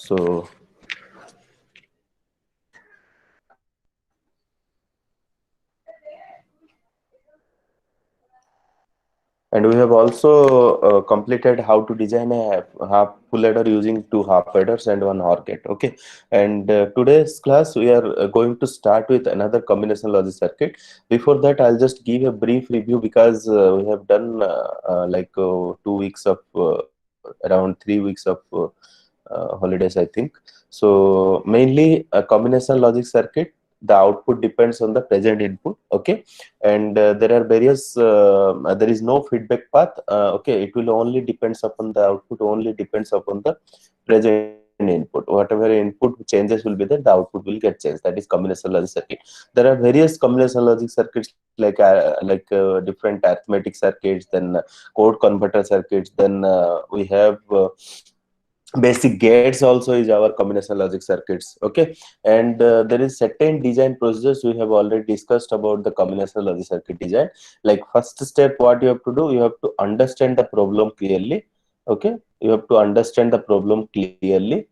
So and we have also completed how to design a half full adder using two half adders and one OR gate. Okay, and today's class we are going to start with another combination logic circuit. Before that, I'll just give a brief review because we have done 2 weeks of around 3 weeks of holidays, I think. So mainly a combination logic circuit, the output depends on the present input. Okay, and there are various there is no feedback path. Okay, it will only depends upon the output, only depends upon the present input. Whatever input changes will be there, the output will get changed. That is combination logic circuit. There are various combination logic circuits like different arithmetic circuits, then code converter circuits, then we have basic gates also is our combination logic circuits. Okay, and there is certain design procedures we have already discussed about the combination logic circuit design. Like first step, what you have to do, you have to understand the problem clearly. Okay, you have to understand the problem clearly.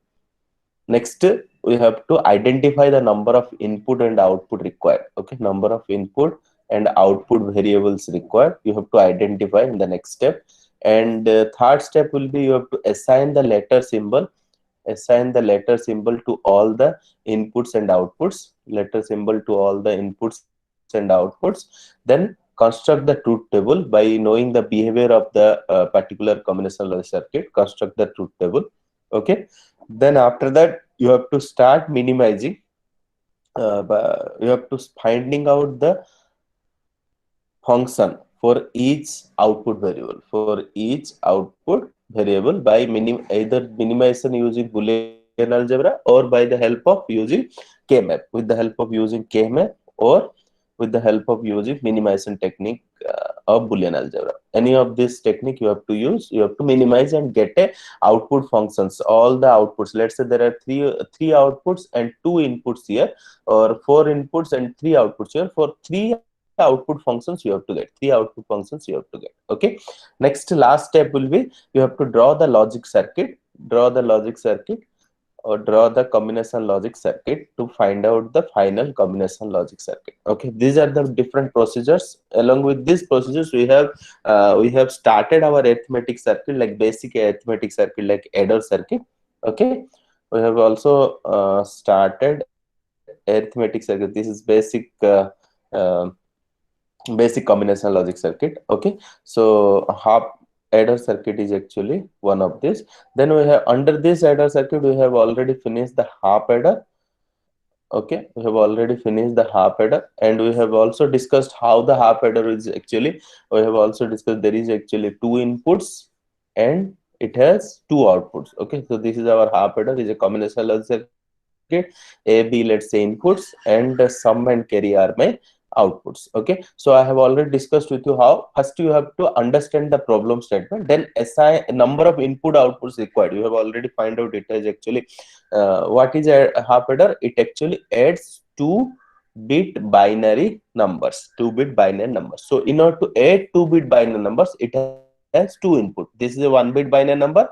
Next, we have to identify the number of input and output required. Okay, number of input and output variables required, you have to identify in the next step. And third step will be you have to assign the letter symbol, assign the letter symbol to all the inputs and outputs, letter symbol to all the inputs and outputs. Then construct the truth table by knowing the behavior of the particular combination logic circuit, construct the truth table. Okay, then after that you have to start minimizing, you have to finding out the function for each output variable, for each output variable by either minimization using Boolean algebra or by the help of using K-map, with the help of using K-map or with the help of using minimization technique of Boolean algebra. Any of this technique you have to use, you have to minimize and get a output functions, all the outputs. Let's say there are three outputs and two inputs here, or four inputs and three outputs here. For three output functions you have to get, three output functions you have to get. Okay, next last step will be you have to draw the logic circuit, draw the logic circuit, or draw the combination logic circuit to find out the final combination logic circuit. Okay, these are the different procedures. Along with these procedures, we have started our arithmetic circuit, like basic arithmetic circuit like adder circuit. Okay, we have also started arithmetic circuit. This is uh, basic combination logic circuit. Okay, so half adder circuit is actually one of this. Then we have, under this adder circuit, we have already finished the half adder. Okay, we have already finished the half adder, and we have also discussed how the half adder is actually, we have also discussed there is actually two inputs and it has two outputs. Okay, so this is our half adder, is a combination logic circuit. A, B, let's say inputs, and sum and carry are my outputs. Okay, so I have already discussed with you how first you have to understand the problem statement, then assign a number of input outputs required. You have already find out it is actually what is a half adder. It actually adds two-bit binary numbers. So in order to add two-bit binary numbers, it has two input. This is a one-bit binary number,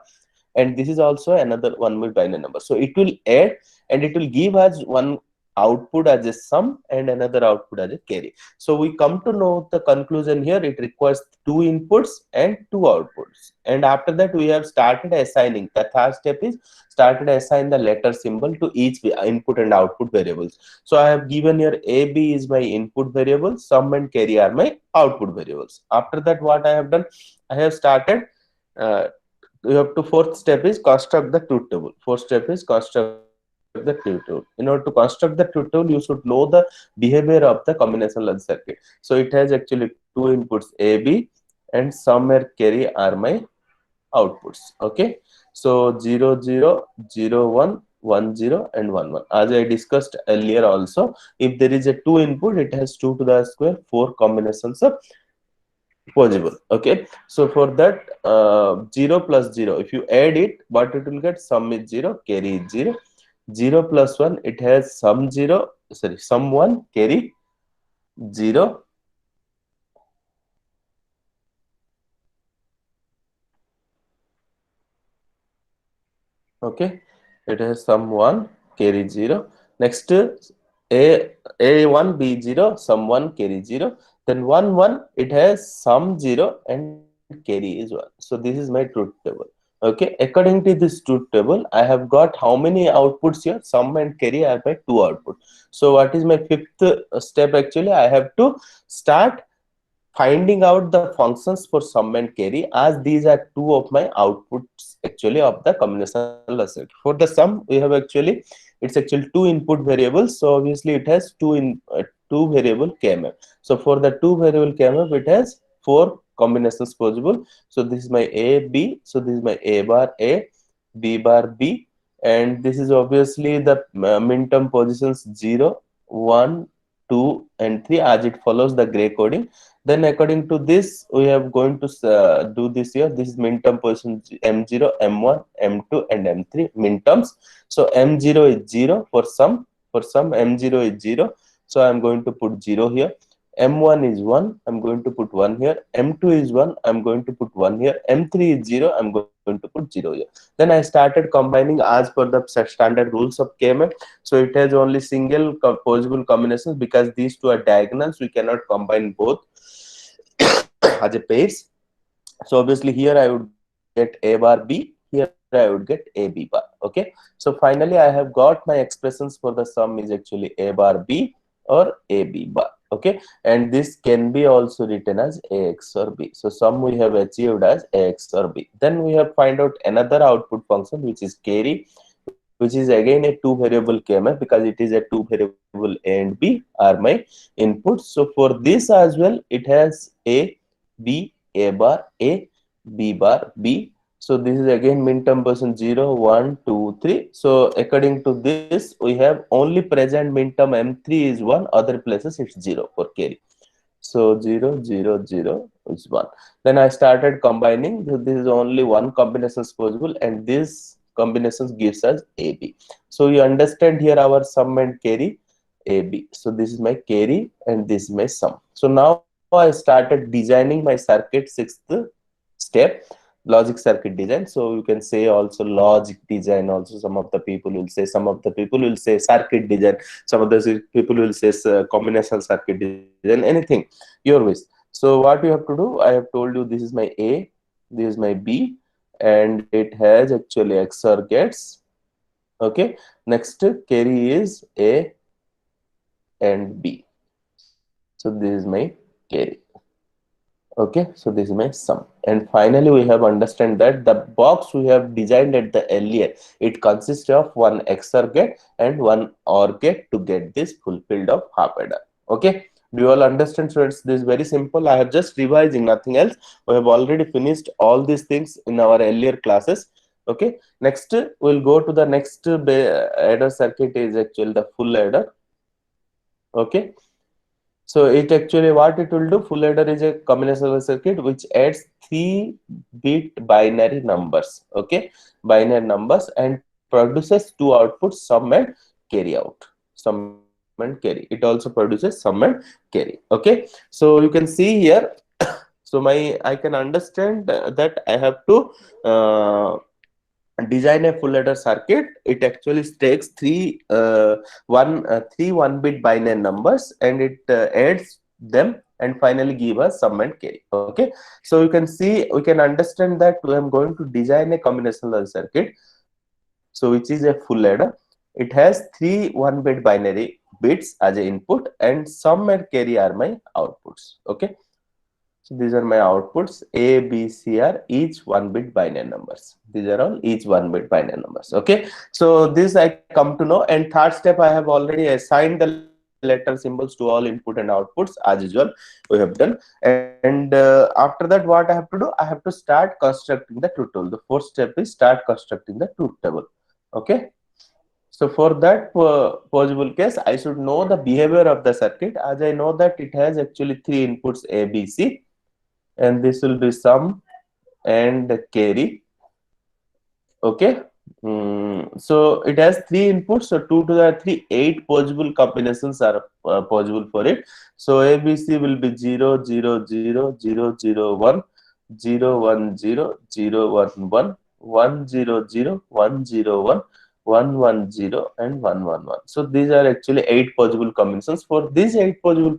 and this is also another one-bit binary number. So it will add, and it will give us one output as a sum and another output as a carry. So we come to know the conclusion here, it requires two inputs and two outputs. And after that we have started assigning, the third step is started assign the letter symbol to each input and output variables. So I have given here AB is my input variable, sum and carry are my output variables. After that, what I have done, I have started uh, you have to, fourth step is construct the truth table. Fourth step is construct the truth table. In order to construct the truth table, you should know the behavior of the combination logic circuit. So it has actually two inputs AB, and sum and carry are my outputs. Okay, so 0 0 0 1 1 0 and 1 1, as I discussed earlier also. If there is a two input, it has 2 to the square, four combinations of possible. Okay, so for that 0 plus 0, if you add it, what it will get, sum is 0, carry is 0. 0 plus 1, it has sum 0, sorry, sum 1, carry 0. Okay, it has sum 1 carry 0. Next a1 b0 sum 1 carry 0. Then 1 1 it has sum 0 and carry is 1. So this is my truth table. Okay, according to this truth table, I have got how many outputs here? Sum and carry are my two output. So what is my fifth step? Actually, I have to start finding out the functions for sum and carry, as these are two of my outputs actually of the combinational circuit. For the sum, we have actually, it's actually two input variables, so obviously it has two variable kmf. So for the two variable kmf, it has four combinations possible. So this is my a b, so this is my a bar a, b bar b, and this is obviously the minterm positions 0 1 2 and 3 as it follows the gray coding. Then according to this, we have going to do this here. This is minterm position m0, m1, m2, and m3 minterms. So m0 is 0 for some. For some, m0 is 0. So I'm going to put 0 here. M1 is 1. I'm going to put 1 here. M2 is 1. I'm going to put 1 here. M3 is 0. I'm going to put 0 here. Then I started combining as per the standard rules of KMF. So it has only single possible combinations because these two are diagonals. We cannot combine both as a pairs. So obviously here I would get a bar b, here I would get a b bar. Okay, so finally I have got my expressions for the sum is actually a bar b or a b bar. Okay, and this can be also written as ax or b. So sum we have achieved as ax or b. Then we have find out another output function which is carry, which is again a two variable kmf because it is a two variable a and b are my inputs. So for this as well, it has b, a bar a, b bar b. So this is again minterm position 0 1 2 3. So according to this, we have only present minterm m3 is 1, other places it's 0 for carry. So 0 0 0 is 1. Then I started combining. This is only one combination is possible, and this combinations gives us AB. So you understand here our sum and carry AB. So this is my carry and this is my sum. So now I started designing my circuit, sixth step, logic circuit design. So you can say also logic design. Also some of the people will say, some of the people will say circuit design, some of the people will say combinational circuit design, anything your wish. So what you have to do, I have told you this is my a, this is my b, and it has actually XOR gets. Okay, next carry is a and b. So this is my carry. Okay, so this is my sum. And finally we have understand that the box we have designed at the earlier, it consists of one XOR gate and one OR gate to get this fulfilled of half adder. Okay, do you all understand? So it's this very simple. I have just revising, nothing else. We have already finished all these things in our earlier classes. Okay, next we'll go to the next adder circuit is actually the full adder. Okay, so it actually what it will do, full adder is a combinational circuit which adds 3-bit binary numbers. Okay, binary numbers, and produces two outputs, sum and carry out. Sum and carry. It also produces sum and carry. Okay, so you can see here. So I can understand that I have to design a full adder circuit. It actually takes three 1-bit binary numbers, and it adds them and finally give us sum and carry. Okay, so you can see, we can understand that I am going to design a combinational circuit, so which is a full adder. It has three 1-bit binary bits as a input, and sum and carry are my outputs. Okay, so these are my outputs. A, B, C are each 1-bit binary numbers. These are all each 1-bit binary numbers. Okay. So this I come to know. And third step, I have already assigned the letter symbols to all input and outputs as usual. We have done. And after that, what I have to do? I have to start constructing the truth table. The fourth step is start constructing the truth table. Okay. So for that possible case, I should know the behavior of the circuit, as I know that it has actually three inputs A, B, C, and this will be sum and carry. Okay, so it has three inputs, so 2 to the 3 8 possible combinations are possible for it. So ABC will be 0 0 0 0 0 1 0 1 0 0 1 1 1 0 0 1 0 1 110 and 111. So these are actually 8 possible combinations. For these 8 possible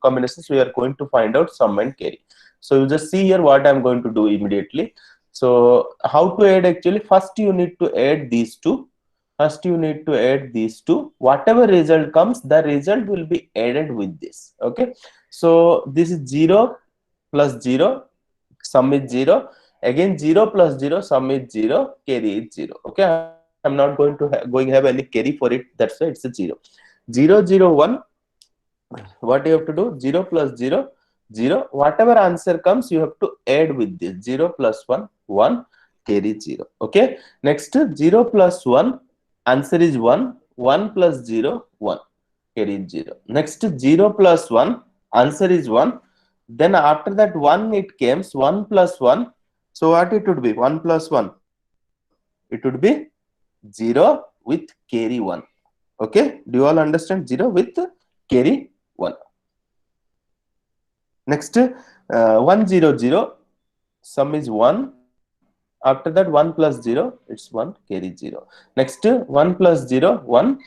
combinations, we are going to find out sum and carry. So you just see here what I'm going to do immediately. So how to add? Actually, first you need to add these two. First you need to add these two. Whatever result comes, the result will be added with this. Okay. So this is 0 plus 0, sum is 0. Again 0 plus 0, sum is 0, carry is 0. Okay, I'm not going to have any carry for it. That's why it's a 0. 0 0 1. What you have to do? 0 plus 0, 0. Whatever answer comes, you have to add with this. 0 plus 1, 1, carry 0. Okay. Next, 0 plus 1, answer is 1. 1 plus 0, 1, carry 0. Next, 0 plus 1, answer is 1. Then after that 1 it comes, 1 plus 1. So what it would be? 1 plus 1. It would be 0 with carry 1. Okay. Do you all understand? 0 with carry 1. Next, 1 0 0, sum is 1. After that 1 plus 0, it's 1, carry 0. Next, 1 plus 0, 1,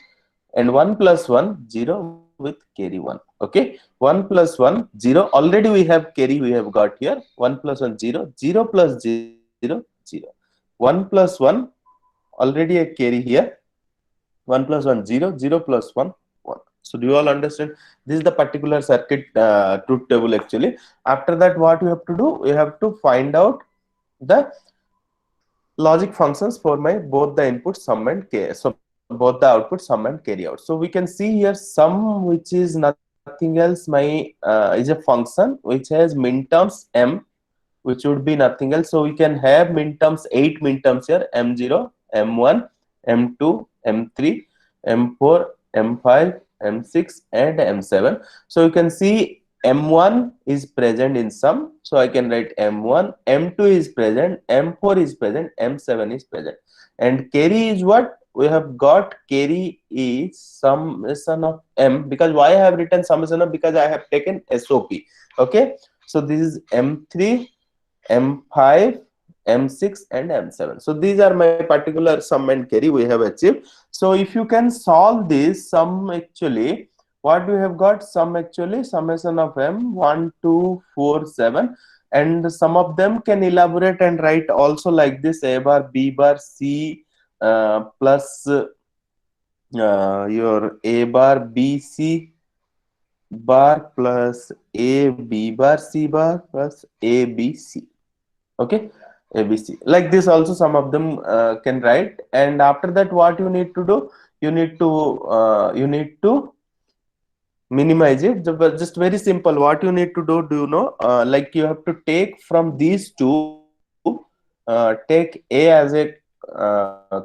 and 1 plus 1, 0 with carry 1. Okay, 1 plus 1, 0. Already we have carry, we have got here. 1 plus 1, 0. 0 plus 0, 0. 1 plus 1, already a carry here. 1 plus 1, 0. 0 plus 1, 1. So do you all understand? This is the particular circuit truth table actually. After that, what you have to do? You have to find out the logic functions for my both the input sum and carry. So both the output sum and carry out. So we can see here sum, which is nothing else, my is a function which has minterms m, which would be nothing else. So we can have minterms, 8 minterms here: m0, m1, m2, m3, m4, m5, m6, and m7. So you can see m1 is present in sum, so I can write m1, m2 is present, m4 is present, m7 is present. And carry is what? We have got carry is summation of m. Because why I have written summation of? Because I have taken SOP. Okay, so this is m3, m5, m6, and m7. So these are my particular sum and carry we have achieved. So if you can solve this sum, actually what we have got? Sum, actually summation of m 1 2 4 7, and some of them can elaborate and write also like this: a bar, b bar, c plus your a bar, b, c bar plus a, b bar, c bar plus a, b, c. Okay, ABC, like this also some of them can write. And after that, what you need to do? You need to minimize it. But just very simple, what you need to do you know? Like you have to take from these two, take a as a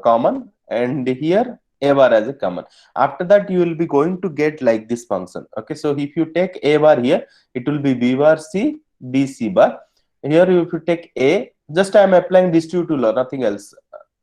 common, and here a bar as a common. After that, you will be going to get like this function. Okay, so if you take a bar here, it will be b bar c, b c bar. Here if you take a, just I am applying this two to law, nothing else.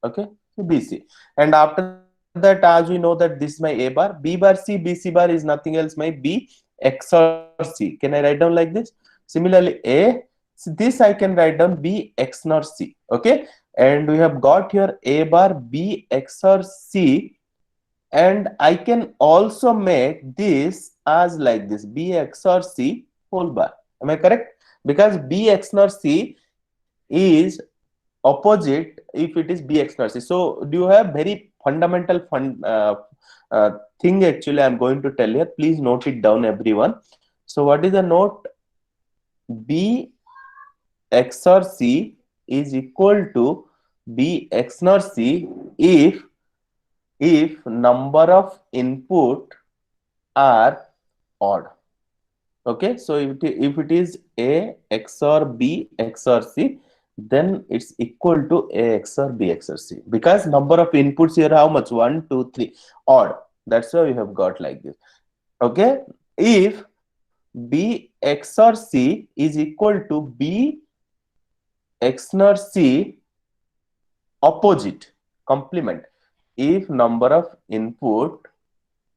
Okay, so bc. And after that, as we know that this is my a bar, b bar c, bc bar is nothing else my b xor c. Can I write down like this? Similarly, a, so this I can write down b x nor c. Okay, and we have got here a bar b xor c, and I can also make this as like this: b xor c whole bar. Am I correct? Because b x nor c is opposite if it is b x nor c. So do you have very fundamental thing? Actually, I'm going to tell here. Please note it down, everyone. So what is the note? B xor c is equal to b x nor c if number of input are odd. Okay, so if it is a xor b xor c, then it's equal to a xor b xor c, because number of inputs here how much? 1 2 3, odd. That's why we have got like this. Okay, if b xor c is equal to b x nor c opposite, complement, if number of input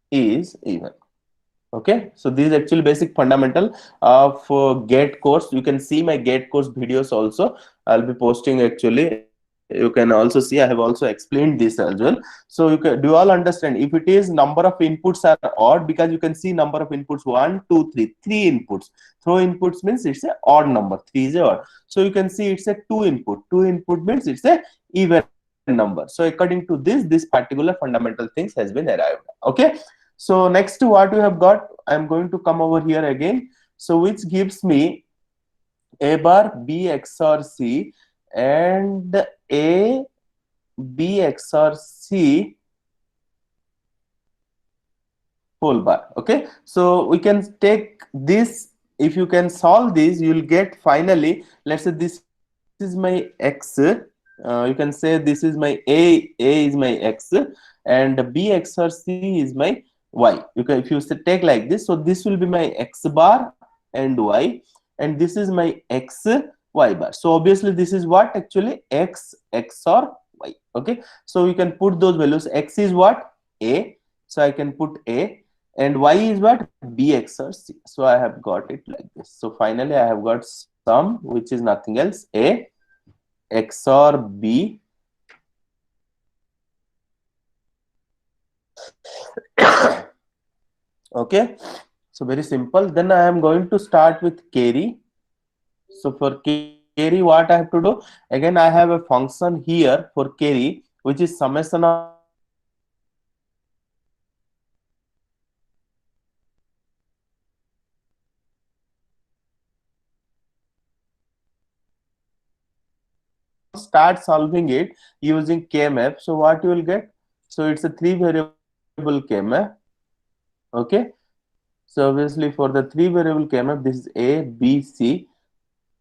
is even. Okay, so this is actually basic fundamental of GATE course. You can see my GATE course videos also. I'll be posting actually you can also see I have also explained this as well. So you can, do you all understand, if it is number of inputs are odd, because you can see number of inputs 1 2 3, three inputs. Throw inputs means it's a odd number, 3 is a odd. So you can see it's a two input means it's a even number. So according to this particular fundamental things has been arrived. Okay, so next to what we have got, I am going to come over here again. So which gives me a bar B XOR C and A B XOR C whole bar. Okay, so we can take this. If you can solve this, you will get finally, let's say this is my X. You can say this is my A is my X, and B XOR C is my Y. You can, if you take like this, so this will be my X bar and Y, and this is my X Y bar. So obviously this is what actually X XOR Y. Okay, so you can put those values. X is what? A, so I can put A, and Y is what? B XOR C. So I have got it like this. So finally I have got sum, which is nothing else, A XOR B okay, so very simple. Then I am going to start with carry. So for carry, what I have to do, again I have a function here for carry, which is summation of start solving it using KMF. Okay, so obviously for the KMF, start solving it using KMF. So what you will get? So it's a 3 variable KMF. Okay, so obviously for the 3 variable KMF, this is A, B, C.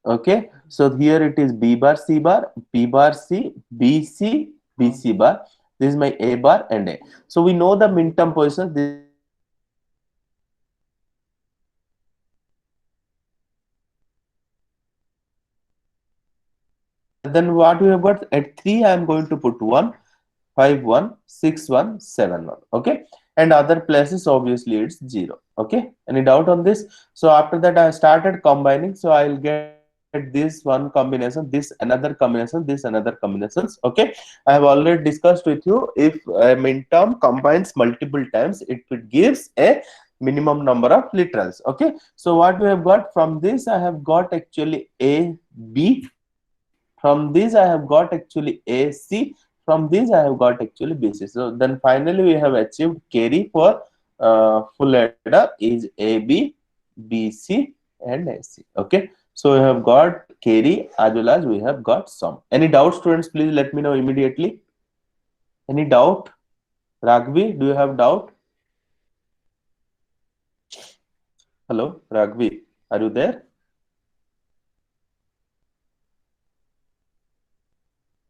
Okay, so here it is B bar, C bar, B bar, C, B, C, B, C bar. This is my A bar and A. So we know the min term positions. This is my A bar, B bar, C bar, D bar. So this is my A bar, B bar, C bar, D bar. Then what we have got at 3, I am going to put 1, 5, 1, 6, 1, 7, 1. Okay, and other places obviously it's 0. Okay, any doubt on this? So after that I started combining, so I will get this one combination, this another combination, this another combinations. Okay, I have already discussed with you, if a min term combines multiple times, it gives a minimum number of literals. Okay, so what we have got from this, I have got actually A, B. From this I have got actually A, C. From this I have got actually B, C. So then finally we have achieved carry for full adder is A, B, B, C and A, C. Okay, so we have got carry as well as we have got sum. Any doubts, students? Please let me know immediately. Any doubt? Ragvi, do you have doubt? Hello, Ragvi, are you there?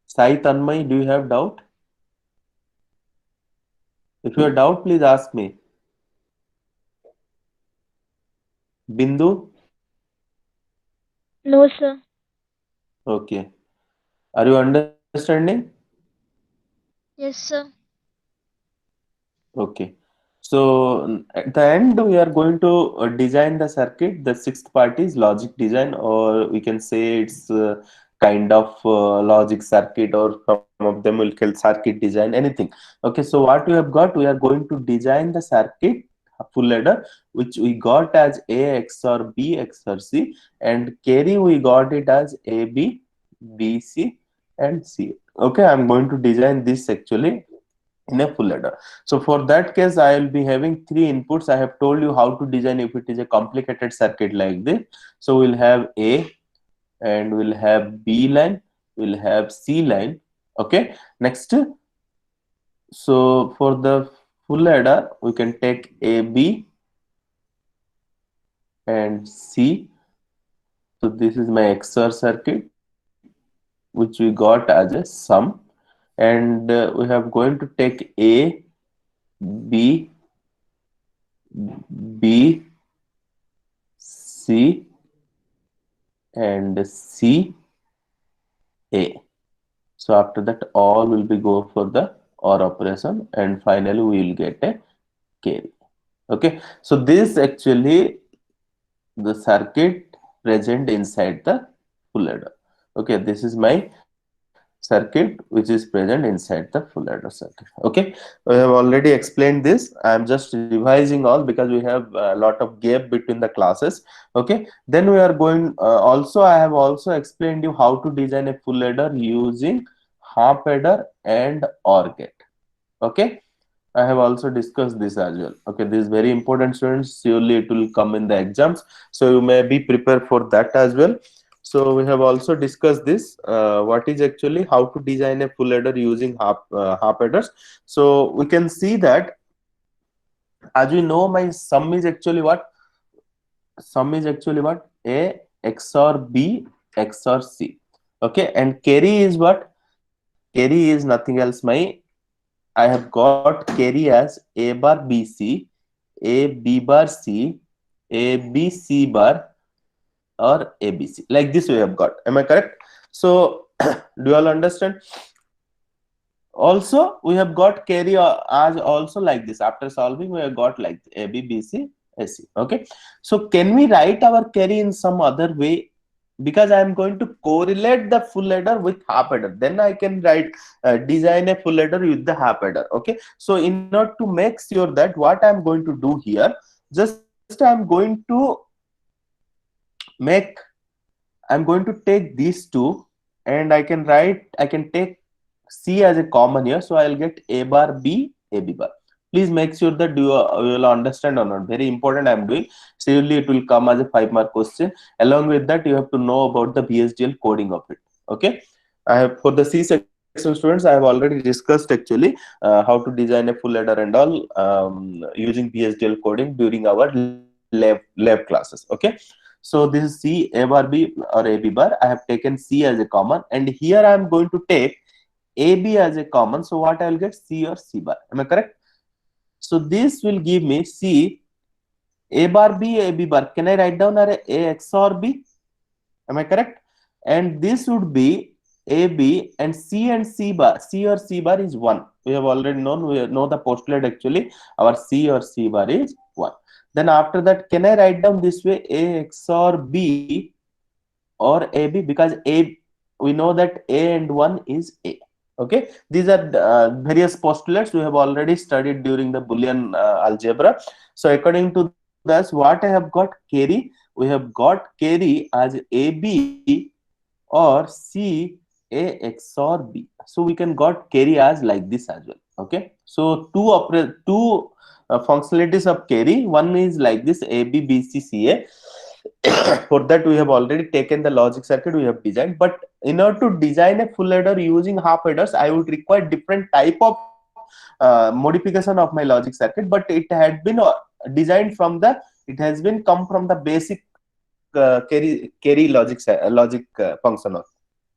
Sai Tanmay, do you have doubt? If you have doubt, please ask me. Bindu? No, sir. Okay. Are you understanding? Yes, sir. Okay. So at the end, we are going to design the circuit. The sixth part is logic design, or we can say it's kind of logic circuit, or some of them will call circuit design, anything. Okay. So what we have got, we are going to design the circuit full ladder, which we got as A XOR B XOR C, and carry we got it as A B B C and C. Okay. I'm going to design this actually in a full ladder. So for that case, I will be having three inputs. I have told you how to design if it is a complicated circuit like this. So we'll have A, and we'll have B line, we'll have C line. Okay, next, so for the full ladder, we can take A, B and C. So this is my XOR circuit, which we got as a sum, and we have going to take A, B, B, C and C, A. So after that, all will be go for the OR operation, and finally we will get a carry. Okay, so this actually the circuit present inside the full adder. Okay, this is my circuit. circuit which is present inside the full adder circuit. Okay, we have already explained this. I am just revising all because we have a lot of gap between the classes. Okay, then we are going also I have also explained you how to design a full adder using half adder and OR gate. Okay, I have also discussed this as well. Okay, this is very important, students. Surely it will come in the exams, so you may be prepared for that as well. So we have also discussed this. What is actually how to design a full adder using half adders. So we can see that, as we know, my sum is actually what? Sum is actually what? A XOR B XOR C. Okay, and carry is what? Carry is nothing else. I have got carry as A bar BC, A B bar C, A B C bar, or ABC. Like this we have got. Am I correct? So do you all understand? Also, we have got carry as also like this. After solving, we have got like A B B C A C. Okay. So can we write our carry in some other way? Because I am going to correlate the full adder with half adder, then I can write design a full adder with the half adder. Okay, so in order to make sure that, what I am going to do here, just I am going to make, I am going to take these two, and I can take C as a common here, so I will get A bar B, A B bar. Please make sure that you will understand or not. Very important I am doing. Surely it will come as a 5-mark question. Along with that, you have to know about the VHDL coding of it. Okay. I have, for the C section students, I have already discussed actually how to design a full adder and all using VHDL coding during our lab classes. Okay. So this is C A bar B or A B bar. I have taken C as a common, and here I am going to take AB as a common. So what I will get? C or C bar. Am I correct? So this will give me C A bar B, A B bar. Can I write down as A XOR B? Am I correct? And this would be AB and C bar. C or C bar is 1. We have already known, we know the postulate actually. Our C or C bar is 1. Then after that, can I write down this way? A XOR B or AB, because A, we know that A and 1 is A. Okay, these are various postulates we have already studied during the Boolean algebra. So according to this, what I have got? Carry, we have got carry as AB or C A XOR B. So we can got carry as like this as well. Okay, so two functionalities of carry. One is like this, A B B C C A. For that we have already taken the logic circuit we have designed, but in order to design a full adder using half adders, I would require different type of modification of my logic circuit, but it had been designed from the, it has been come from the basic carry logic function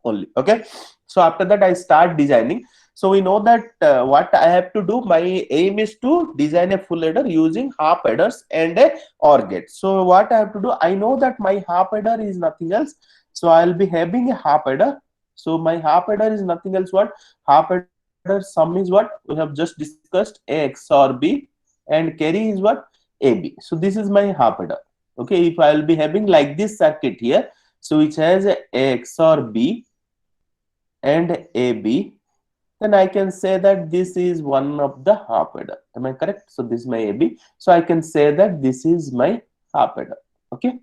only. Okay, so after that I start designing. So we know that what I have to do, my aim is to design a full adder using half adders and a OR gate. So what I have to do, I know that my half adder is nothing else, so I'll be having a half adder. So my half adder is nothing else, what? Half adder sum is what we have just discussed, A XOR B, and carry is what? AB. So this is my half adder. Okay, if I'll be having like this circuit here, so which has a XOR B and AB, then I can say that this is one of the half adder. Am I correct? So this is my AB. So I can say that this is my half adder. Okay,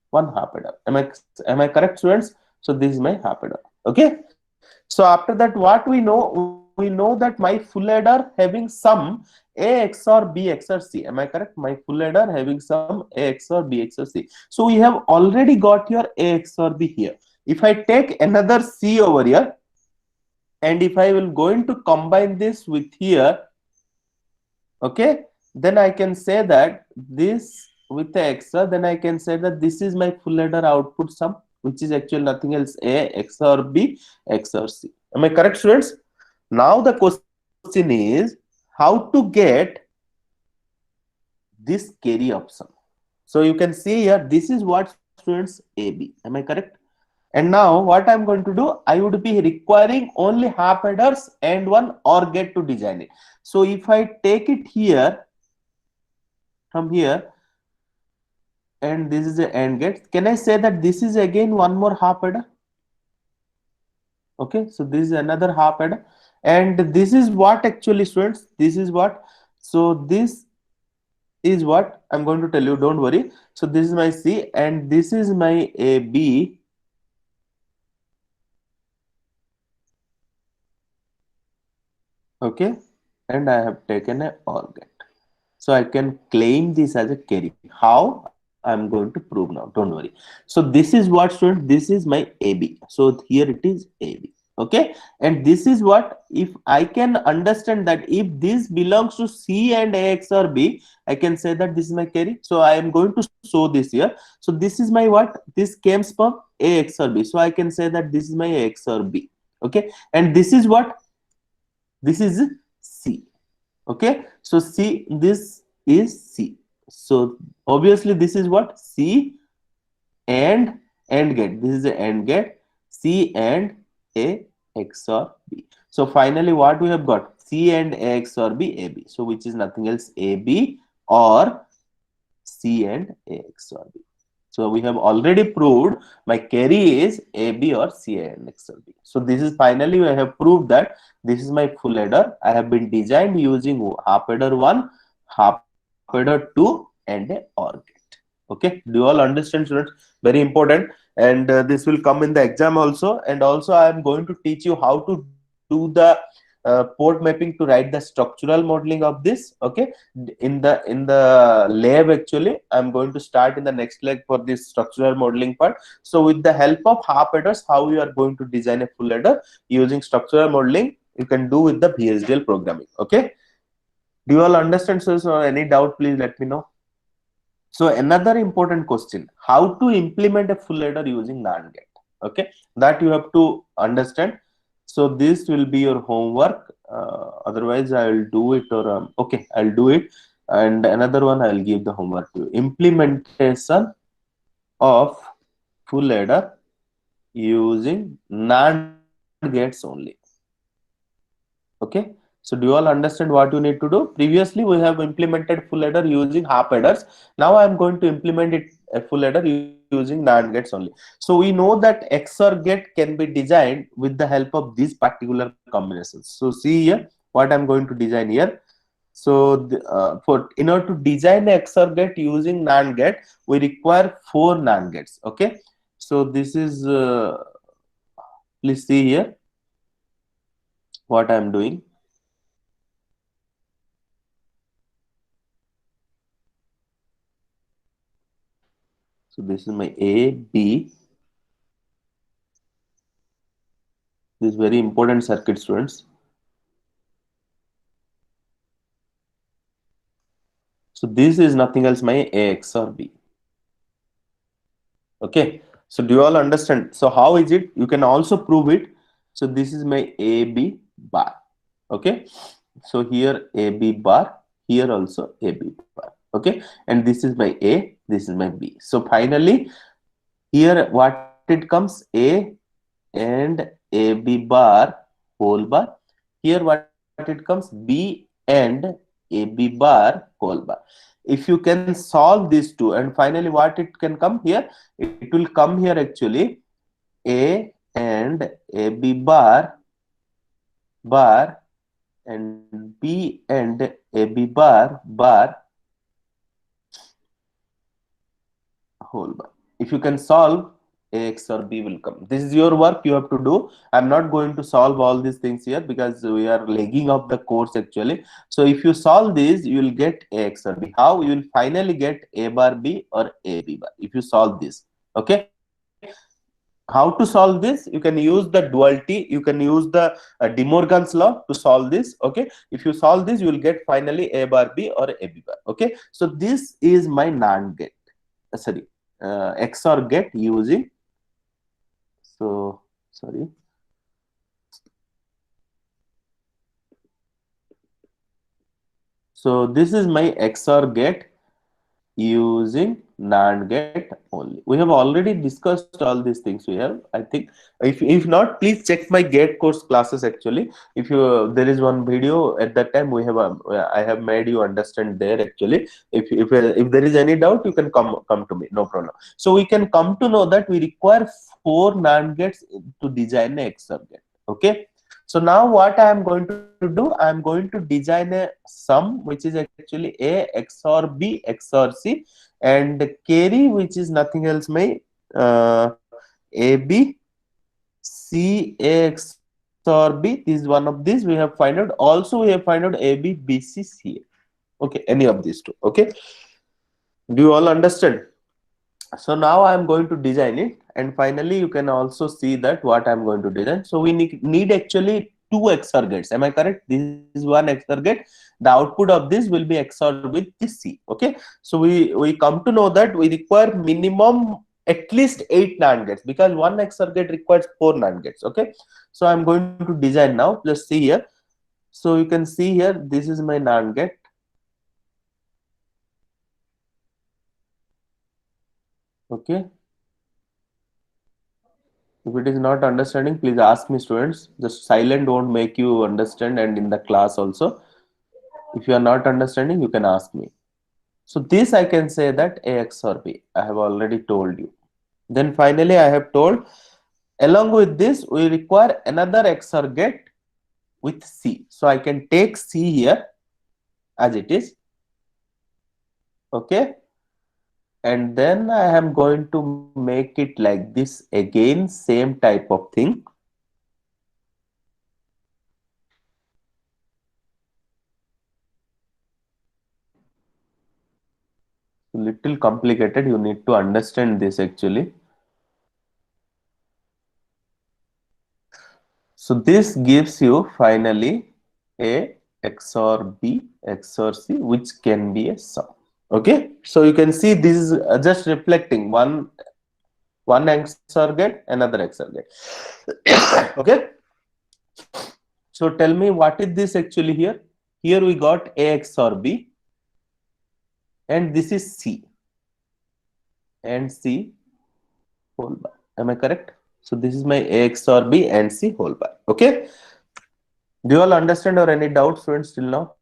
one half adder. Am I correct, students? So this is my half adder. Okay. So after that, what we know? We know that my full adder having sum A XOR B XOR C. Am I correct? My full adder having sum A XOR B XOR C. So we have already got your A XOR B here. If I take another C over here, and if I will going to combine this with here, okay, then I can say that this with the extra, then I can say that this is my full adder output sum, which is actually nothing else, A XOR B XOR C. Am I correct, students? Now the question is how to get this carry option. So you can see here, this is what, students, AB. Am I correct? And now what I'm going to do, I would be requiring only half adders and one OR gate to design it. So if I take it here, from here, and this is the AND gate, can I say that this is again one more half adder? Okay, so this is another half adder, and this is what actually, students, this is what. So this is what I'm going to tell you, don't worry. So this is my C and this is my AB. Okay, and I have taken a OR gate. So I can claim this as a carry. How? I'm going to prove now, don't worry. So this is what, student, this is my AB. So here it is AB. Okay, and this is what, if I can understand that if this belongs to C and A XOR B, I can say that this is my carry. So I am going to show this here. So this is my what, this came from A XOR B, so I can say that this is my A XOR B. Okay, and this is what, this is C. Okay, so C, this is C. So obviously this is what, C and AND gate, this is the AND gate, C and A XOR B. So finally what we have got, C and A XOR B, AB. So which is nothing else, AB or C and A XOR B. So we have already proved my carry is AB or C and XOR B. So this is finally, I have proved that this is my full adder. I have been designed using half adder 1, half adder 2 and a OR gate. Okay, do you all understand, students? Very important, and this will come in the exam also. And also I am going to teach you how to do the port mapping to write the structural modeling of this. Okay, in the lab actually I'm going to start in the next leg for this structural modeling part. So with the help of half adders, how you are going to design a full adder using structural modeling, you can do with the VHDL programming. Okay, do you all understand? So any doubt, please let me know. So another important question, how to implement a full adder using NAND gate. Okay, that you have to understand. So this will be your homework. Otherwise, I will do it, or okay, I'll do it. And another one, I'll give the homework to you. Implementation of full adder using NAND gates only. Okay, so do you all understand what you need to do? Previously we have implemented full adder using half adders. Now I am going to implement it a full adder using NAND gates only. So we know that XOR gate can be designed with the help of these particular combinations. So see here what I'm going to design here. So in order to design a XOR gate using NAND gate, we require 4 NAND gates. Okay, so this is please see here what I'm doing. So this is my A, B. This is very important circuit, students. So this is nothing else my A XOR B. Okay. So do you all understand? So how is it? You can also prove it. So this is my AB bar. Okay. So here AB bar, here also AB bar. Okay. And this is my A, this is my B. So finally, here what it comes, A and AB bar whole bar. Here what it comes, B and AB bar whole bar. If you can solve these two, and finally what it can come here, it will come here actually A and AB bar and B and AB bar whole bar. If you can solve, AX or B will come. This is your work, you have to do. I'm not going to solve all these things here because we are lagging up the course actually. So if you solve these, you will get AX or B. How? You will finally get A bar B or AB bar if you solve this. Okay. How to solve this? You can use the duality, you can use the De Morgan's law to solve this. Okay, if you solve this, you will get finally A bar B or AB bar. Okay, so this is my NAND gate, sorry, XOR gate using, so sorry, so this is my XOR gate using NAND gate only. We have already discussed all these things. We have, I think, if not, please check my gate course classes actually. If you, there is one video at that time we have I have made you understand there actually. If there is any doubt, you can come to me, no problem. So we can come to know that we require 4 NAND gates to design a XOR gate. Okay, so now what I am going to do, I am going to design a sum which is actually a XOR b XOR c, and carry which is nothing else my ab c a XOR b. This is one of these we have find out. Also we have find out ab bc ca. Okay, any of these two. Okay, do you all understand? So now I am going to design it, and finally you can also see that what I am going to design. So we need actually two XOR gates. Am I correct? This is one XOR gate. The output of this will be XOR with this C. Okay. So we come to know that we require minimum at least 8 NAND gates, because one XOR gate requires 4 NAND gates. Okay. So I'm going to design now. Just see here. So you can see here, this is my NAND gate. Okay. If it is not understanding, please ask me, students. Just silent won't make you understand, and in the class also. If you are not understanding, you can ask me. So this I can say that A XOR B. I have already told you. Then finally I have told, along with this we require another XOR gate with C. So I can take C here as it is. Okay. And then I am going to make it like this again, same type of thing. Little complicated, you need to understand this actually. So this gives you finally a XOR B XOR C, which can be a sum. Okay, so you can see this is just reflecting one XOR gate, another XOR gate. Okay, so tell me what is this actually here? Here we got A XOR B, and this is C and C whole bar. Am I correct? So this is my A XOR B and C whole bar. Okay, do you all understand, or any doubts, students, till now?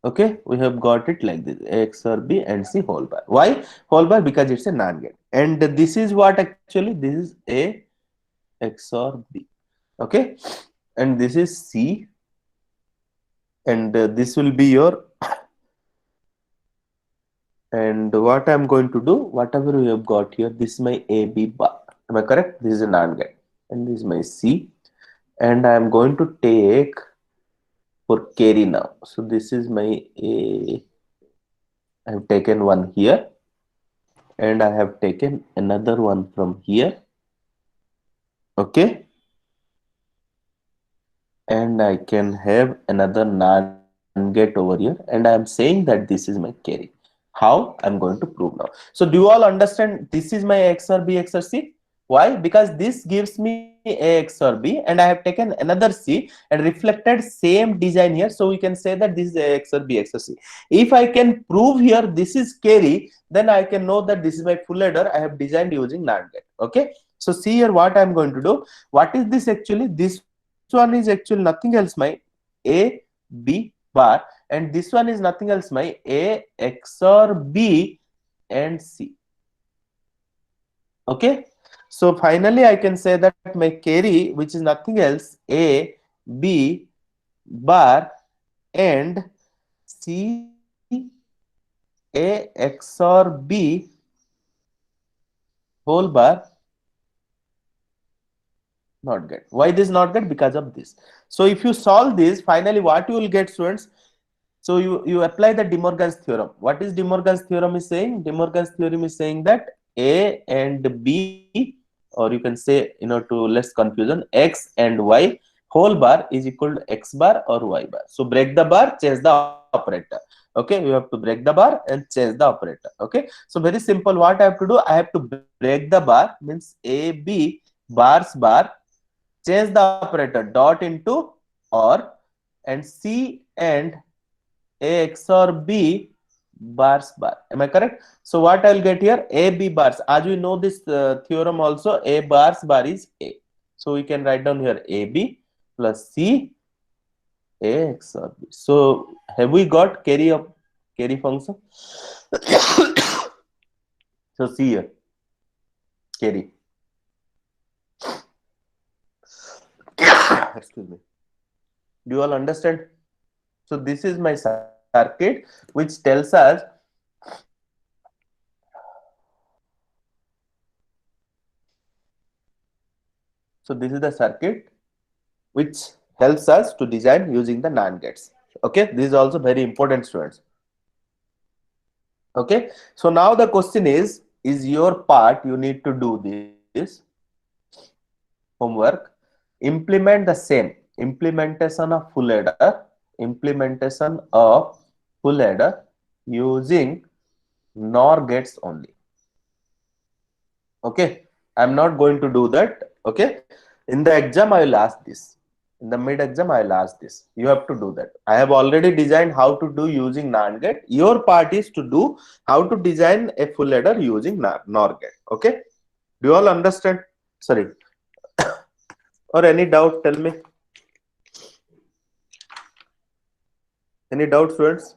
Okay, we have got it like this: A XOR B and C whole bar. Why whole bar? Because it's a NAND gate, and this is what actually, this is A XOR B. Okay, and this is C, and this will be your. And what I am going to do, whatever we have got here, this is my AB bar. Am I correct? This is a NAND gate, and this is my C, and I am going to take for carry now. So this is my A. I have taken one here, and I have taken another one from here. Okay, and I can have another NAND gate over here, and I am saying that this is my carry. How? I'm going to prove now. So do you all understand, this is my XOR B XOR C? Why? Because this gives me A XOR B, and I have taken another C and reflected same design here, so we can say that this is A XOR B XOR C. If I can prove here this is carry, then I can know that this is my full adder I have designed using NAND gate. Okay, so see here what I'm going to do. What is this actually? This one is actually nothing else my A B bar, and this one is nothing else my A XOR B and C. Okay, so finally I can say that my carry, which is nothing else, A B bar and C A XOR B whole bar, not get. Why this not get? Because of this. So if you solve this, finally what you will get, students? So you apply the De Morgan's theorem. What is De Morgan's theorem is saying? De Morgan's theorem is saying that A and B, or you can say, to less confusion, X and Y whole bar is equal to X bar or Y bar. So break the bar, change the operator. Okay, you have to break the bar and change the operator. Okay, so very simple. What I have to do? I have to break the bar, means A B bars bar, change the operator dot into or, and C and A XOR B bars bar. Am I correct? So what I'll get here? A B bars. As we know this theorem also, A bars bar is A. So we can write down here A B plus C A XOR B. So have we got carry function? So see here, carry. excuse me. Do you all understand? So this is my circuit which tells us, so this is the circuit which helps us to design using the NAND gates. Okay, this is also very important, students. Okay, so now the question is your part, you need to do this homework. Implement the same implementation of full adder using NOR gates only. Okay, I'm not going to do that. Okay, in the exam I will ask this, in the mid exam I will ask this, you have to do that. I have already designed how to do using NAND gate. Your part is to do how to design a full adder using NOR gate. Okay, do you all understand? Sorry, or any doubt, tell me. Any doubt, students?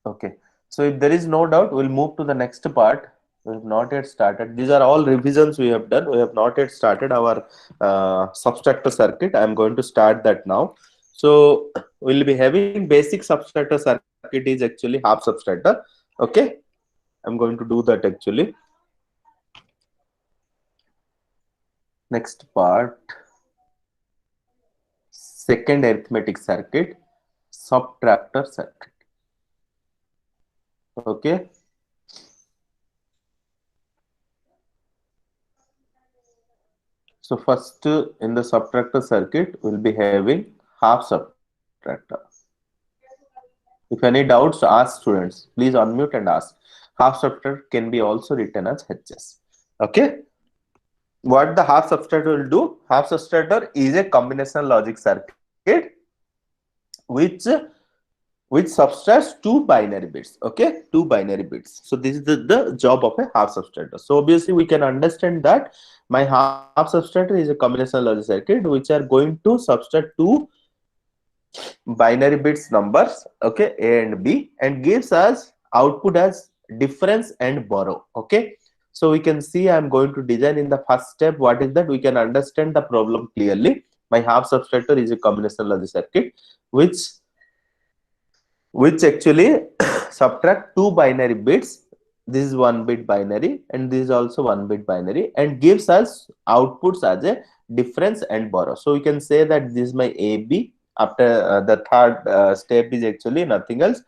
Okay, so if there is no doubt, we'll move to the next part. We have not yet started. These are all revisions we have done. We have not yet started our subtractor circuit. I am going to start that now. So we'll be having basic subtractor circuit is actually half subtractor. Okay, I'm going to do that actually. Next part, second arithmetic circuit, subtractor circuit. Okay. So first in the subtractor circuit, we'll be having half subtractor. If any doubts, ask students. Please unmute and ask. Half subtractor can be also written as HS. Okay. What the half subtractor will do? Half subtractor is a combination logic circuit which subtracts two binary bits. Okay, two binary bits. So this is the job of a half subtractor. So obviously we can understand that my half subtractor is a combination logic circuit which are going to subtract two binary bits numbers, okay, A and B, and gives us output as difference and borrow. Okay, so we can see I'm going to design in the first step. What is that? We can understand the problem clearly. My half subtractor is a combination logic circuit which actually subtract two binary bits. This is one bit binary and this is also one bit binary, and gives us outputs as a difference and borrow. So we can say that this is my AB. After the third step is actually nothing else.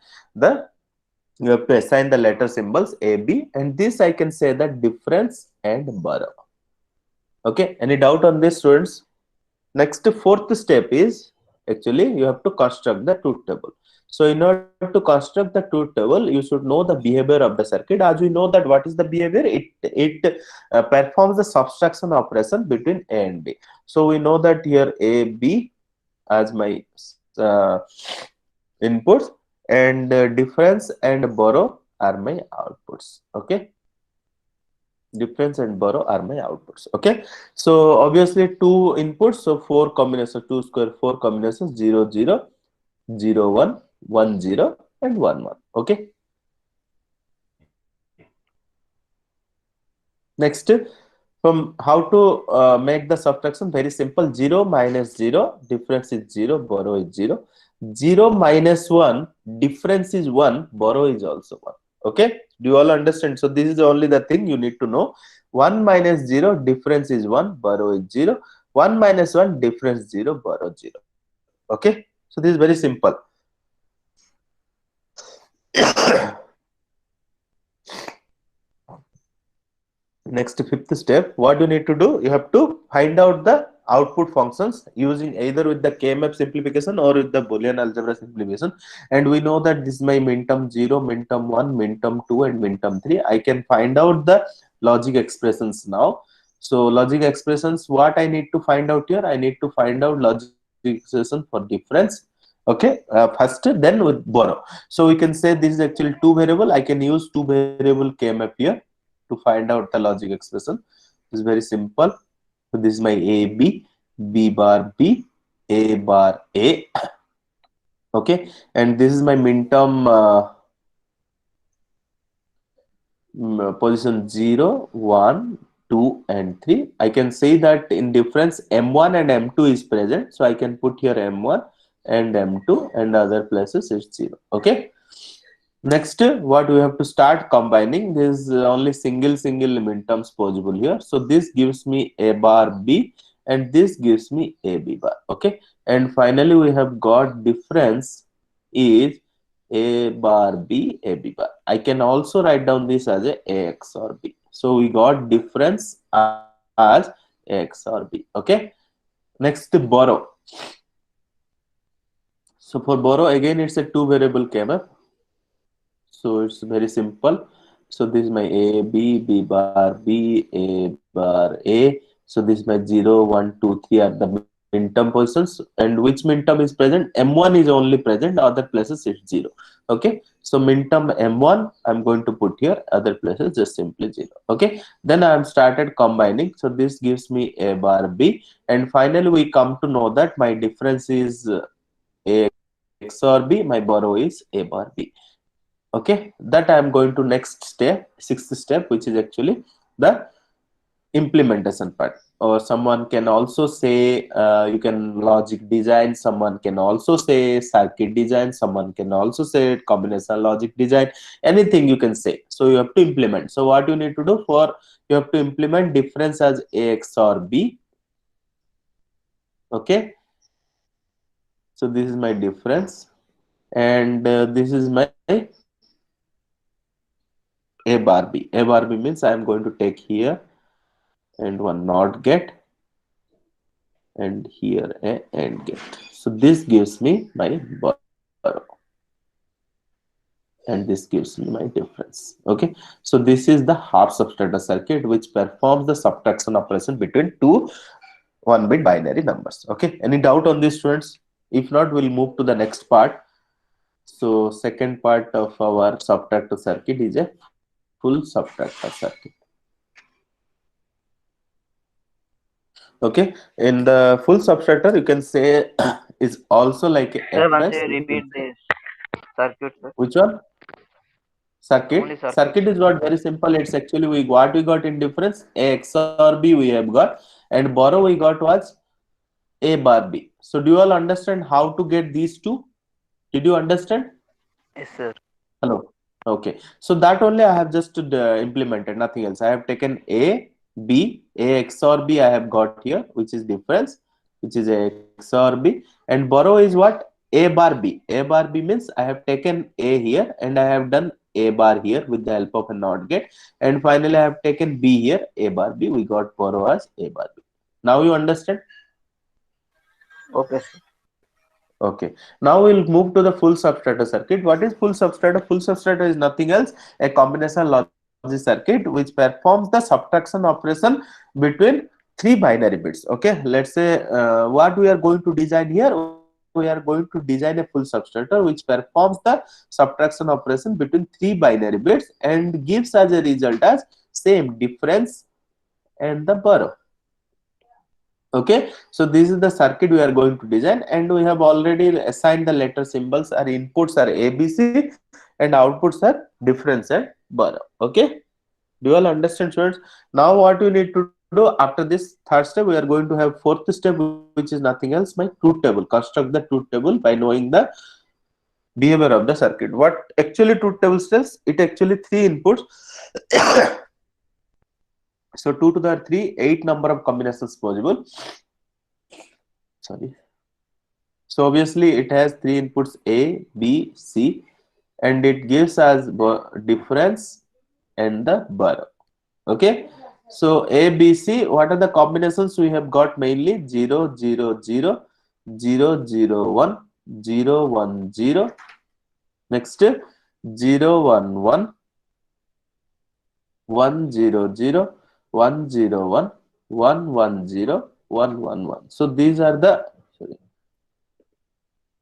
You have to assign the letter symbols AB, and this I can say that difference and borrow. Okay, any doubt on this, students? Next, fourth step is actually you have to construct the truth table. So in order to construct the truth table, you should know the behavior of the circuit. As we know that what is the behavior, it performs the subtraction operation between A and B. So we know that here A, B as my inputs, and difference and borrow are my outputs. Okay, difference and borrow are my outputs. Okay, so obviously two inputs, so four combinations, 2 square 4 combinations, 0 0 0 1 1 0 and 1 1. Okay, next, from how to make the subtraction, very simple. 0 minus 0, difference is 0, borrow is 0. 0 minus 1, difference is 1, borrow is also 1. Okay, do you all understand? So this is only the thing you need to know. 1 minus 0, difference is 1, borrow is 0. 1 minus 1, difference 0, borrow 0. Okay, so this is very simple. Next, fifth step, what you need to do, you have to find out the output functions using either with the K-map simplification or with the Boolean algebra simplification. And we know that this is my minterm 0, minterm 1, minterm 2 and minterm 3. I can find out the logic expressions now. So logic expressions, what I need to find out here, I need to find out logic expression for difference. Okay, first, then with borrow. So we can say this is actually two variable. I can use two variable K-map here to find out the logic expression. It's very simple. So this is my A B, B bar B, A bar A. Okay, and this is my minterm position 0 1 2 and 3. I can say that in difference M1 and M2 is present. So I can put here M1 and M2 and other places it's 0. Okay. Next, what we have to start combining, this is only single minterms possible here. So this gives me A bar B and this gives me AB bar. Okay. And finally, we have got difference is A bar B, AB bar. I can also write down this as a AX or B. So we got difference as AX or B. Okay. Next, borrow. So for borrow, again, it's a two variable kmap. So it's very simple. So this is my A, B bar B, A bar A. So this is my 0, 1, 2, 3 are the minterm positions. And which minterm is present? M1 is only present, other places it's 0. Okay. So minterm M1, I'm going to put here, other places just simply 0. Okay. Then I'm started combining. So this gives me A bar B. And finally, we come to know that my difference is A XOR B, my borrow is A bar B. Okay, that I am going to next step, sixth step, which is actually the implementation part. Or someone can also say you can logic design, someone can also say circuit design, someone can also say combination logic design, anything you can say. So you have to implement. So what you need to do, for you have to implement difference as A XOR B. Okay, so this is my difference and this is my A bar B. A bar B means I am going to take here and one NOT gate and here a AND gate. So this gives me my borrow and this gives me my difference. Okay, so this is the half subtractor circuit which performs the subtraction operation between two 1-bit binary numbers. Okay, any doubt on this, students? If not, we'll move to the next part. So second part of our subtractor circuit is a full subtractor circuit. Okay, in the full subtractor, you can say is also like a Sir, once FS. you repeat this circuit, sir. Which one? Only Circuit. circuit. Circuit is what very simple. It's actually what we got in difference A XOR B we have got, and borrow we got was A bar B. So do you all understand how to get these two? Did you understand? Yes, sir. Hello. Okay. So that only I have just implemented, nothing else. I have taken A, B, A XOR B I have got here, which is difference, which is A XOR B. And borrow is what? A bar B. A bar B means I have taken A here and I have done A bar here with the help of a NOT gate. And finally, I have taken B here, A bar B. We got borrow as A bar B. Now you understand? Okay, sir. Okay, now we'll move to the full subtractor circuit. What is full subtractor? Full subtractor is nothing else, a combination logic circuit which performs the subtraction operation between three binary bits. Okay, let's say what we are going to design here, we are going to design a full subtractor which performs the subtraction operation between three binary bits and gives as a result as same difference and the borrow. Okay, so this is the circuit we are going to design and we have already assigned the letter symbols. Our inputs are ABC and outputs are difference and borrow. Okay, do you all understand, students? Now what we need to do after this third step, we are going to have fourth step, which is nothing else, my truth table. Construct the truth table by knowing the behavior of the circuit. What actually truth table tells, it actually three inputs. So 2 to the 3, 8 number of combinations possible. Sorry. So obviously it has three inputs A, B, C, and it gives us difference and the borrow. Okay. So A, B, C, what are the combinations we have got? Mainly 0, 0, 0, 0, 0, 1, 0, 1, 0. Next 0, 1, 1, 1, 0, 0, 1, 0, 1, 1, 1, 0, 1, 1, 1. So these are the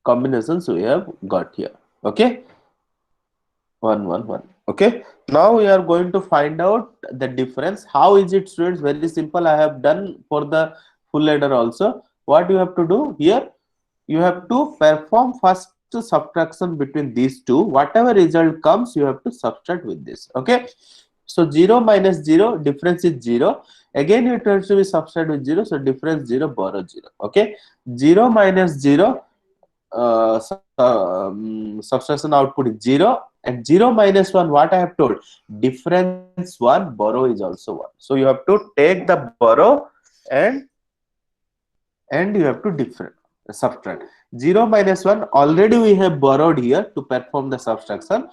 combinations we have got here. Okay, 1, 1, 1. Okay, now we are going to find out the difference. How is it, students? Very simple. I have done for the full ladder also. What you have to do here, you have to perform first subtraction between these two. Whatever result comes, you have to subtract with this. Okay, So 0 minus 0, difference is 0. Again it has to be subtracted with 0, so difference 0, borrow 0. Okay, 0 minus 0, subtraction output is 0, and 0 minus 1, what I have told, difference 1, borrow is also 1. So you have to take the borrow and you have to subtract. 0 minus 1, already we have borrowed here to perform the subtraction.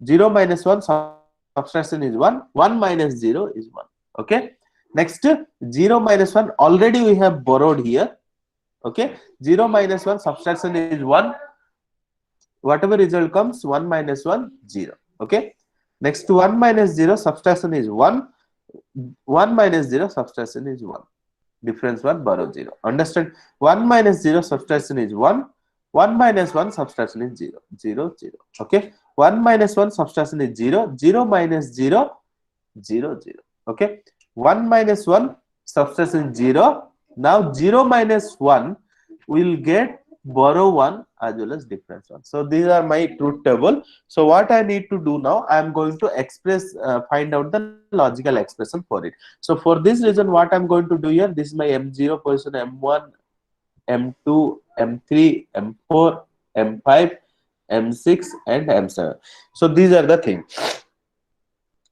0 minus 1, subtraction is 1, 1 minus 0 is 1. Okay, next 0 minus 1, already we have borrowed here. Okay, 0 minus 1, subtraction is 1, whatever result comes, 1 minus 1, 0. Okay, next 1 minus 0, subtraction is 1, 1 minus 0, subtraction is 1, difference 1, borrow 0. Understand? 1 minus 0, subtraction is 1, 1 minus 1, subtraction is 0, 0, 0. Okay, 1 minus 1, subtraction is 0, 0 minus 0, 0, 0. Okay, 1 minus 1, subtraction is 0. Now 0 minus 1 will get borrow 1 as well as difference 1. So these are my truth table. So what I need to do now, I am going to find out the logical expression for it. So for this reason, what I'm going to do here, this is my M0 position, M1, M2, M3, M4, M5, M6 and M7. So these are the things.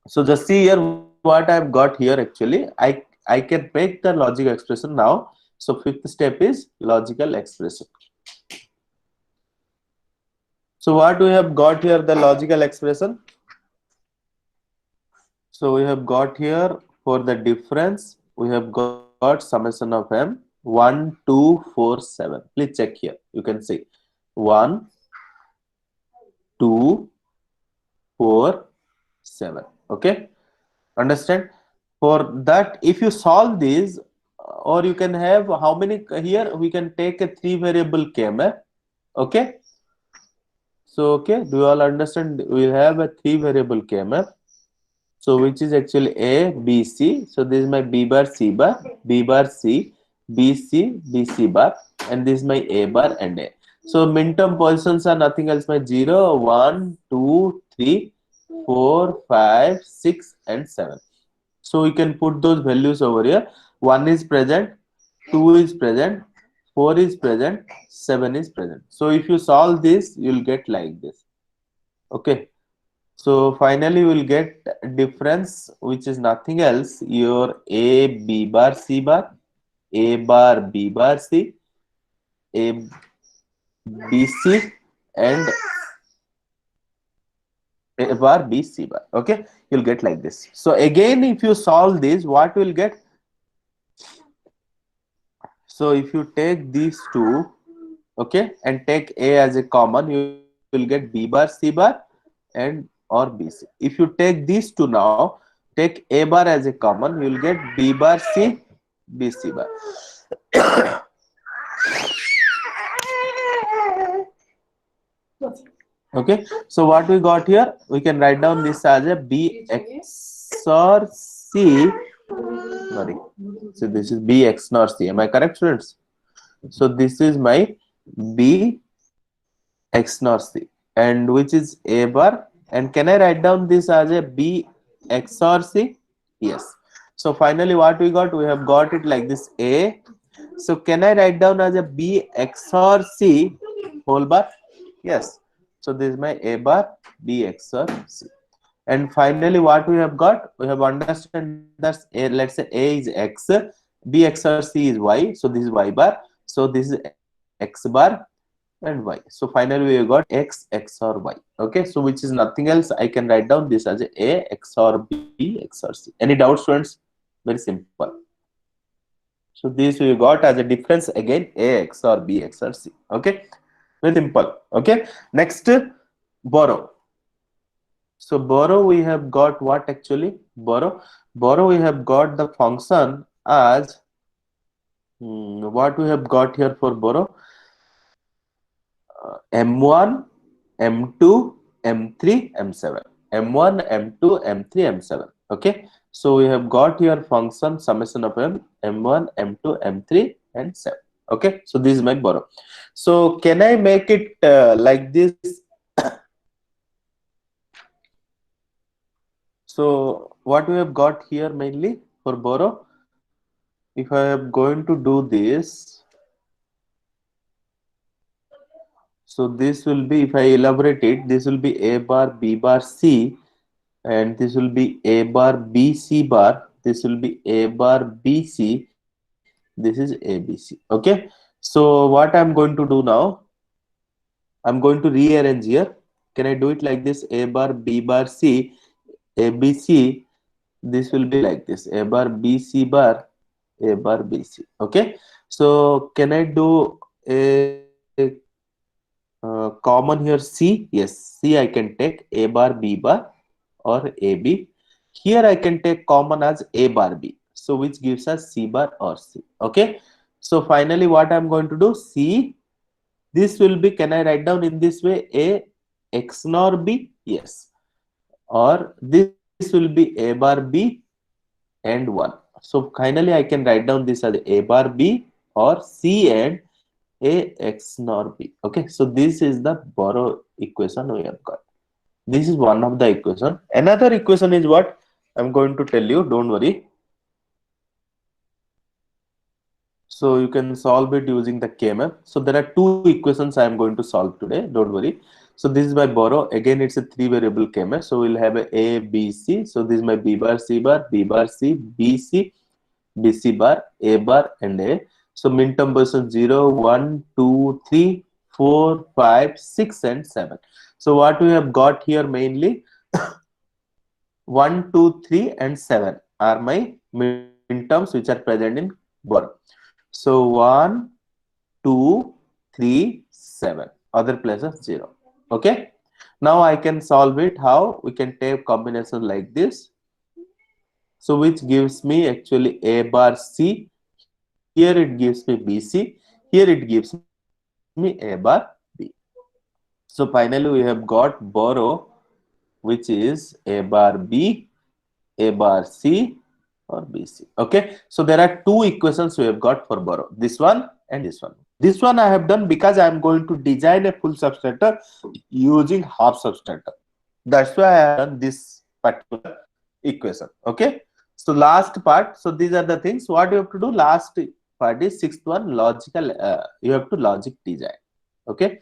So just see here what I've got here. Actually, I can make the logical expression now. So fifth step is logical expression. So what we have got here, the logical expression. So we have got here for the difference, we have got summation of m 1, 2, 4, 7. Please check here. You can see 1, 2, 4, 7. Okay, understand? For that, if you solve these, or you can have how many here, we can take a 3 variable kmf. Okay, so okay, do you all understand? We'll have a 3 variable kmf. So which is actually A, B, C. So this is my B bar, C bar, B bar, C, B, C, B, C bar, and this is my A bar and A. So minterm positions are nothing else but 0, 1, 2, 3, 4, 5, 6, and 7. So we can put those values over here. 1 is present, 2 is present, 4 is present, 7 is present. So if you solve this, you'll get like this. Okay. So finally we'll get difference, which is nothing else, your A, B bar, C bar, A bar, B bar, C, A, B, C, and A bar, B, C bar. Okay, you'll get like this. So again, if you solve this, what will get? So if you take these two, okay, and take A as a common, you will get B bar, C bar, and or BC. If you take these two now, take A bar as a common, you will get B bar, C, BC bar. Okay, so what we got here, we can write down this as a B XOR C. Sorry, so this is B XOR C. Am I correct, students? So this is my B XOR C, and which is A bar. And can I write down this as a B XOR C? Yes. So finally what we got? We have got it like this A. So can I write down as a B XOR C whole bar? Yes. So this is my A bar, B XOR C. And finally what we have got? We have understand that A, let's say A is X, B XOR C is Y. So this is Y bar. So this is X bar and Y. So finally we got X XOR Y. Okay, so which is nothing else, I can write down this as A XOR B XOR C. Any doubts, students? Very simple. So this we got as a difference, again A XOR B XOR C. Okay, very simple. Okay, next borrow. So borrow, we have got what actually? Borrow we have got the function as what we have got here for borrow, M1, M2, M3, M7. M1, M2, M3, M7. Okay, so we have got here function summation of M1, M2, M3, and 7. Okay, so this is my borrow. So can I make it like this? So So what we have got here mainly for borrow, if I am going to do this, so this will be, if I elaborate it, this will be A bar, B bar, C, and this will be A bar, B, C bar, this will be A bar, B, C, this is A, B, C. Okay. So what I'm going to do now, I'm going to rearrange here. Can I do it like this? A bar, B bar, C, A, B, C. This will be like this: A bar, B, C bar, A bar, B, C. Okay. So can I do a common here C? Yes, C I can take A bar, B bar, or AB. Here I can take common as A bar B. So which gives us C bar or C. Okay. So finally what I'm going to do, C, this will be, can I write down in this way, A X nor B? Yes. Or this will be A bar B and 1. So finally I can write down this as A bar B or C and A X nor B. Okay. So this is the borrow equation we have got. This is one of the equation. Another equation is what I'm going to tell you. Don't worry. So you can solve it using the KMF. So there are two equations I am going to solve today. Don't worry. So this is my borrow. Again, it's a 3 variable KMF. So we'll have a B, C. So this is my B bar, C bar, B bar, C, B, C, B, C bar, A bar, and A. So min term position 0, 1, 2, 3, 4, 5, 6, and 7. So what we have got here mainly 1, 2, 3, and 7 are my min terms which are present in borrow. So 1, 2, 3, 7. Other places 0. Okay. Now I can solve it. How? We can take combination like this. So which gives me actually A bar C. Here it gives me BC. Here it gives me A bar B. So finally we have got borrow, which is A bar B, A bar C, or BC. Okay. So there are two equations we have got for borrow. This one and this one. This one I have done because I am going to design a full subtractor using half subtractor. That's why I have done this particular equation. Okay. So last part. So these are the things. What you have to do? Last part is sixth one, logical. You have to logic design. Okay.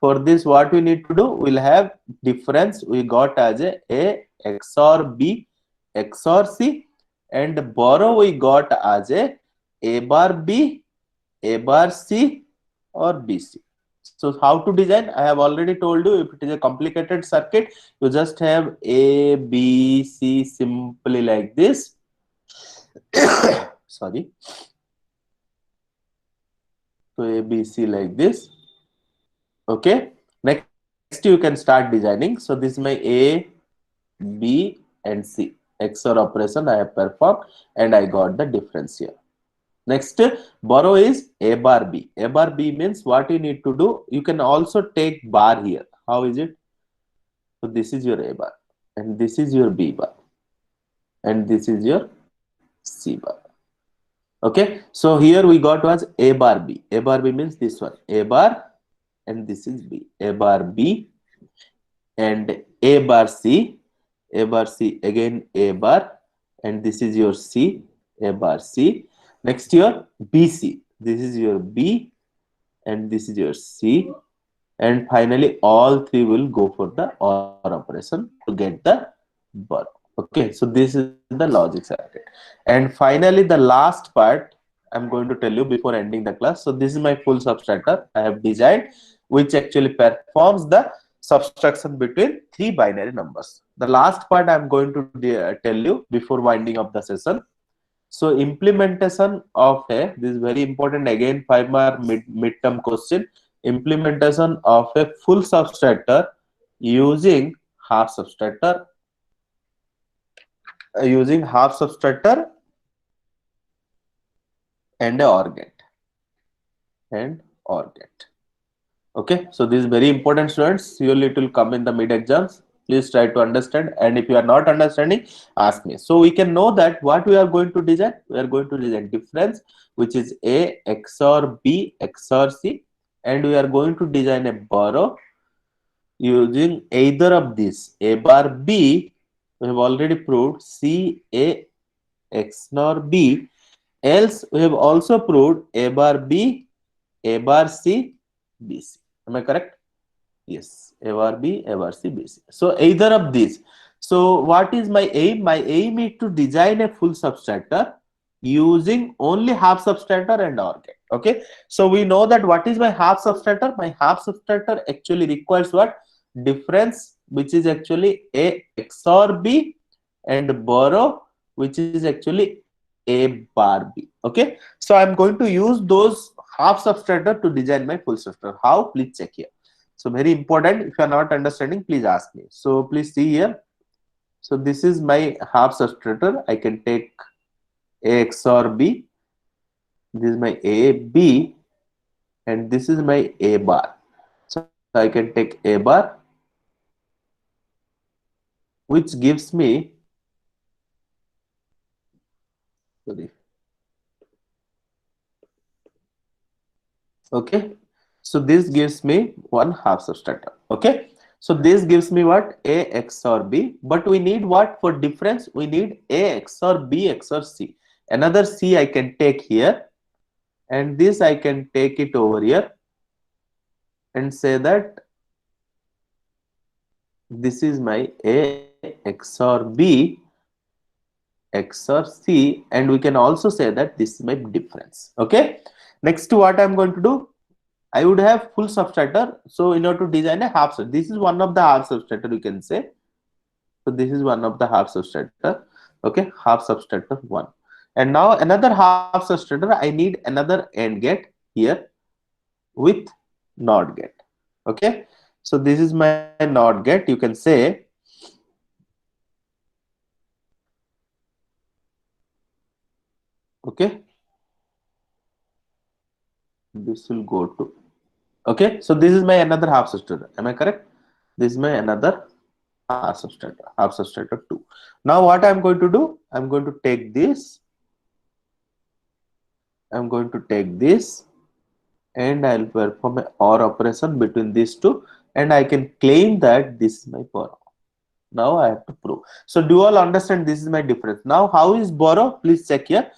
For this, what we need to do? We'll have difference. We got as A XOR B XOR C, and borrow we got as A bar B, A bar C, or BC. So how to design? I have already told you. If it is a complicated circuit, you just have A, B, C simply like this. Sorry. So A, B, C like this. Okay. Next you can start designing. So this is my A, B, and C. XOR operation I have performed and I got the difference here. Next, borrow is A bar B. A bar B means what you need to do. You can also take bar here. How is it? So this is your A bar and this is your B bar and this is your C bar. Okay. So here we got was A bar B. A bar B means this one. A bar and this is B. A bar B and A bar C. A bar C again A bar and this is your C. A bar C. Next your BC. This is your B and this is your C. And finally all three will go for the OR operation to get the borrow. Okay, so this is the logic circuit. And finally the last part I'm going to tell you before ending the class. So this is my full subtractor I have designed, which actually performs the subtraction between three binary numbers. The last part I'm going to tell you before winding up the session. So implementation of this is very important, again 5-mark midterm question. Implementation of a full subtractor using half subtractor and a OR gate Okay, so this is very important, students. Surely it will come in the mid exams. Please try to understand, and if you are not understanding, ask me. So we can know that what we are going to design. We are going to design difference, which is A XOR B XOR C, and we are going to design a borrow using either of these, A bar B we have already proved C A XNOR B. Else we have also proved A bar B, A bar C, B C. Am I correct? Yes, A bar B, A bar C, B C. So either of these. So what is my aim? My aim is to design a full subtractor using only half subtractor and OR gate. Okay. So we know that what is my half subtractor? My half subtractor actually requires what? Difference, which is actually A XOR B, and borrow, which is actually A bar B. Okay. So I'm going to use those half subtractor to design my full subtractor. How? Please check here. So very important. If you are not understanding, please ask me. So please see here. So this is my half subtractor. I can take A XOR B. This is my A B, and this is my A bar. So I can take A bar, which gives me, sorry, okay. So this gives me one half subtractor. Okay. So this gives me what? A XOR B. But we need what for difference? We need A XOR B XOR C. Another C I can take here, and this I can take it over here and say that this is my A XOR B XOR C, and we can also say that this is my difference. Okay. Next, what I'm going to do, I would have full subtractor. So in order to design a half subtractor, this is one of the half subtractor, you can say. So this is one of the half subtractor. Okay, half subtractor 1. And now another half subtractor, I need another AND gate here with NOT gate. Okay, so this is my NOT gate. You can say okay, this will go to, okay, so this is my another half subtractor. Am I correct? This is my another half subtractor 2. Now what I'm going to do, I'm going to take this, and I'll perform an OR operation between these two, and I can claim that this is my borrow. Now I have to prove. So do you all understand this is my difference? Now how is borrow? Please check here.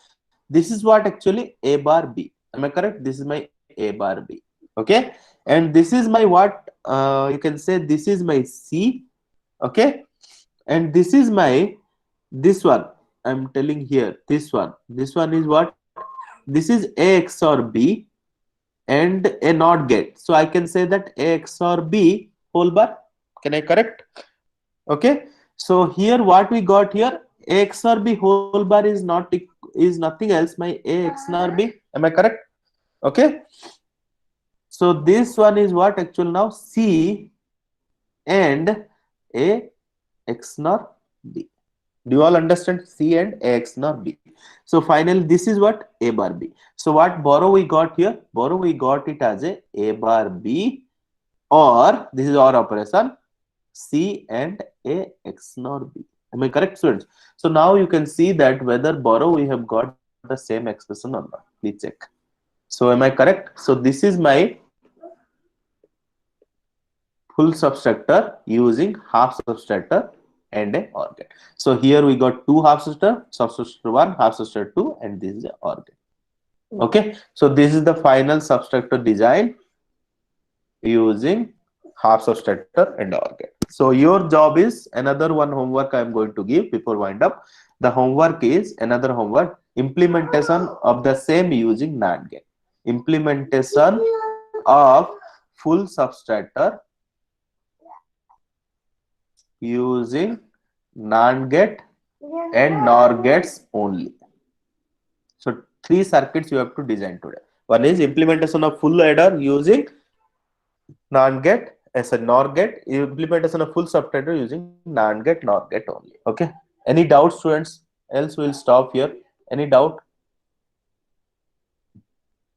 This is what actually A bar B. Am I correct? This is my A bar B. Okay, and this is my what? You can say this is my C. Okay, and this is my, this one I'm telling here, this one is what? This is A XOR B and a NOT gate. So I can say that A XOR B whole bar. Can I correct? Okay, so here what we got here, A XOR B whole bar is nothing else my A XOR B. Am I correct? Okay, so this one is what actually now C and A XOR B. Do you all understand? C and A XOR B. So finally this is what? A bar B. So what borrow we got here? Borrow we got it as A bar B, or this is OR operation, C and A XOR B. Am I correct, students? So now you can see that whether borrow we have got the same expression or not. Please check. So am I correct? So this is my full subtractor using half subtractor and a OR gate. So here we got two half subtractor 1, half subtractor 2, and this is a OR gate. Okay, so this is the final subtractor design using half subtractor and OR gate. So your job is, another one homework I am going to give before wind up. The homework is, another homework, implementation of the same using NAND gate. Implementation of full subtractor using NAND gate and NOR gates only. So 3 circuits you have to design today. One is implementation of full adder using NAND gate as a NOR gate, implementation of full subtractor using NAND gate, NOR gate only. Okay, any doubts, students? Else we'll stop here. Any doubt?